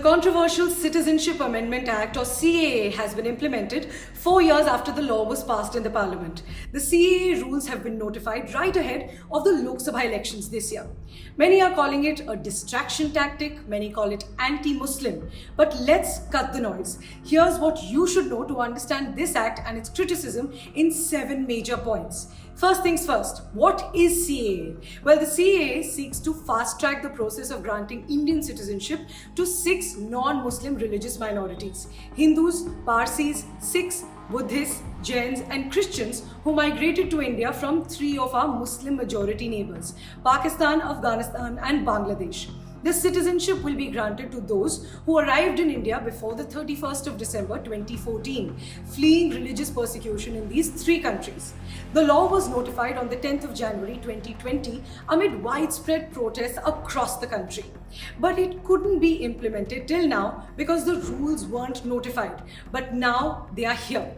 The controversial Citizenship Amendment Act or CAA has been implemented 4 years after the law was passed in the parliament. The CAA rules have been notified right ahead of the Lok Sabha elections this year. Many are calling it a distraction tactic, many call it anti-Muslim. But let's cut the noise. Here's what you should know to understand this act and its criticism in 7 major points. First things first, what is CAA? Well, the CAA seeks to fast-track the process of granting Indian citizenship to 6 non-Muslim religious minorities: Hindus, Parsis, Sikhs, Buddhists, Jains and Christians who migrated to India from 3 of our Muslim-majority neighbors, Pakistan, Afghanistan and Bangladesh. This citizenship will be granted to those who arrived in India before the 31st of December 2014, fleeing religious persecution in these 3 countries. The law was notified on the 10th of January 2020 amid widespread protests across the country. But it couldn't be implemented till now because the rules weren't notified. But now they are here.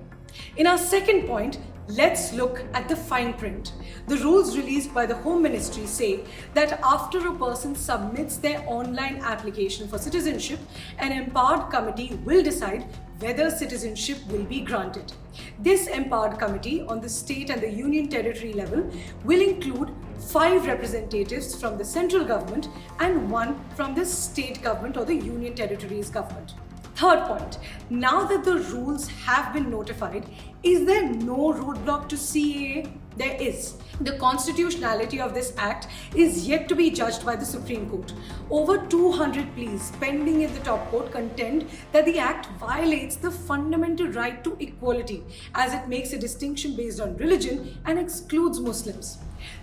In our second point, let's look at the fine print. The rules released by the Home Ministry say that after a person submits their online application for citizenship, an empowered committee will decide whether citizenship will be granted. This empowered committee on the state and the union territory level will include 5 representatives from the central government and 1 from the state government or the union territories government. Third point, now that the rules have been notified, is there no roadblock to CAA? There is. The constitutionality of this act is yet to be judged by the Supreme Court. Over 200 pleas pending in the top court contend that the act violates the fundamental right to equality as it makes a distinction based on religion and excludes Muslims.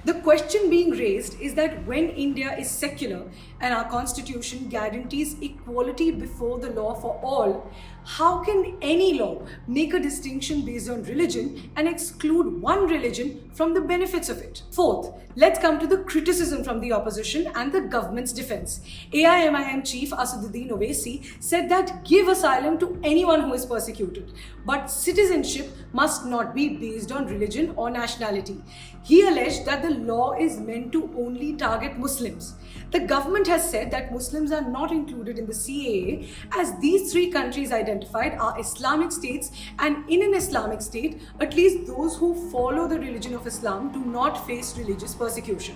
The question being raised is that when India is secular and our constitution guarantees equality before the law for all, how can any law make a distinction based on religion and exclude one religion from the benefits of it? Fourth, let's come to the criticism from the opposition and the government's defense. AIMIM Chief Asaduddin Owaisi said that give asylum to anyone who is persecuted, but citizenship must not be based on religion or nationality. He alleged that the law is meant to only target Muslims. The government has said that Muslims are not included in the CAA as these 3 countries identified are Islamic states, and in an Islamic state, at least those who follow the religion of Islam do not face religious persecution.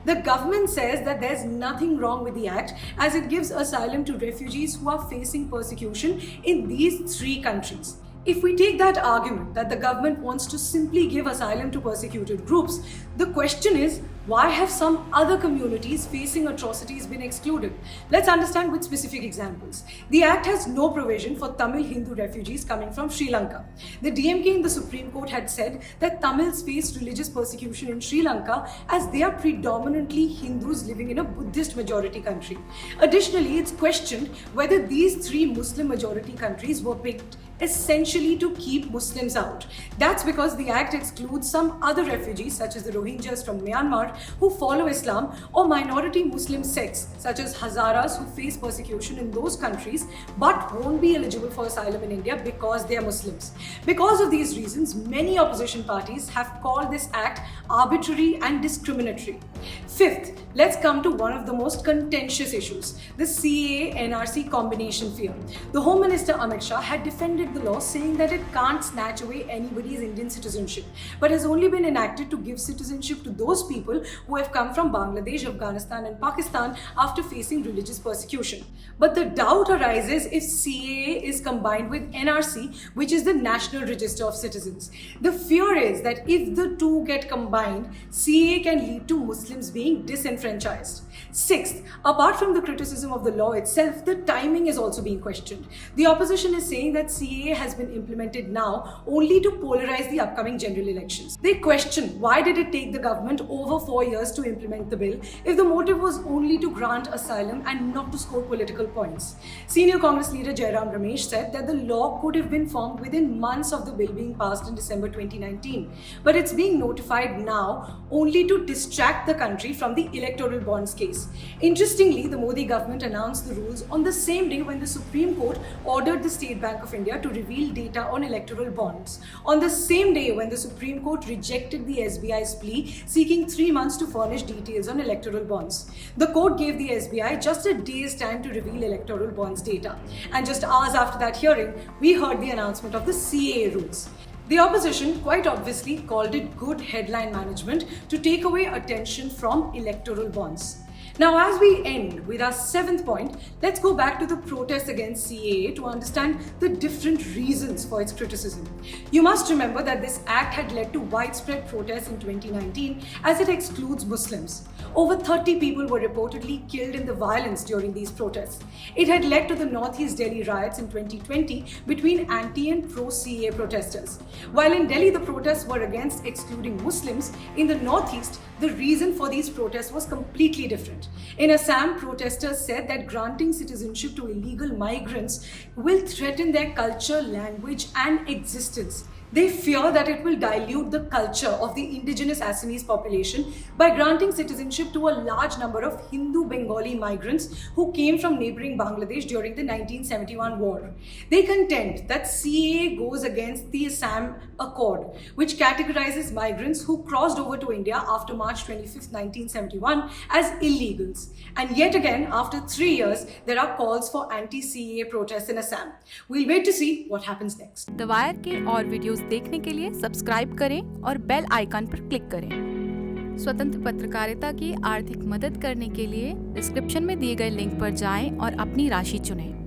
The government says that there's nothing wrong with the act as it gives asylum to refugees who are facing persecution in these 3 countries. If we take that argument that the government wants to simply give asylum to persecuted groups, the question is, why have some other communities facing atrocities been excluded? Let's understand with specific examples. The Act has no provision for Tamil Hindu refugees coming from Sri Lanka. The DMK in the Supreme Court had said that Tamils face religious persecution in Sri Lanka as they are predominantly Hindus living in a Buddhist majority country. Additionally, it's questioned whether these 3 Muslim majority countries were picked essentially to keep Muslims out. That's because the Act excludes some other refugees such as the Rohingyas from Myanmar who follow Islam or minority Muslim sects such as Hazaras who face persecution in those countries but won't be eligible for asylum in India because they are Muslims. Because of these reasons, many opposition parties have called this Act arbitrary and discriminatory. Fifth, let's come to one of the most contentious issues, the CAA-NRC combination fear. The Home Minister Amit Shah had defended the law saying that it can't snatch away anybody's Indian citizenship, but has only been enacted to give citizenship to those people who have come from Bangladesh, Afghanistan and Pakistan after facing religious persecution. But the doubt arises if CAA is combined with NRC, which is the National Register of Citizens. The fear is that if the 2 get combined, CAA can lead to Muslims being disenfranchised. Sixth, apart from the criticism of the law itself, the timing is also being questioned. The opposition is saying that CAA has been implemented now only to polarize the upcoming general elections. They question why did it take the government over 4 years to implement the bill if the motive was only to grant asylum and not to score political points. Senior Congress leader Jairam Ramesh said that the law could have been formed within months of the bill being passed in December 2019, but it's being notified now only to distract the country from the electoral bond scheme case. Interestingly, the Modi government announced the rules on the same day when the Supreme Court ordered the State Bank of India to reveal data on electoral bonds. On the same day when the Supreme Court rejected the SBI's plea seeking 3 months to furnish details on electoral bonds. The court gave the SBI just a day's time to reveal electoral bonds data. And just hours after that hearing, we heard the announcement of the CAA rules. The opposition quite obviously called it good headline management to take away attention from electoral bonds. Now, as we end with our 7th point, let's go back to the protests against CAA to understand the different reasons for its criticism. You must remember that this act had led to widespread protests in 2019 as it excludes Muslims. Over 30 people were reportedly killed in the violence during these protests. It had led to the Northeast Delhi riots in 2020 between anti and pro-CAA protesters. While in Delhi the protests were against excluding Muslims, in the Northeast the reason for these protests was completely different. In Assam, protesters said that granting citizenship to illegal migrants will threaten their culture, language, and existence. They fear that it will dilute the culture of the indigenous Assamese population by granting citizenship to a large number of Hindu Bengali migrants who came from neighboring Bangladesh during the 1971 war. They contend that CAA goes against the Assam Accord, which categorizes migrants who crossed over to India after March 25, 1971 as illegals. And yet again, after 3 years, there are calls for anti-CAA protests in Assam. We'll wait to see what happens next. The wire के और videos देखने के लिए subscribe करें और bell icon पर click करें। स्वतंत्र पत्रकारिता की आर्थिक मदद करने के लिए डिस्क्रिप्शन में दिए गए लिंक पर जाएं और अपनी राशि चुनें।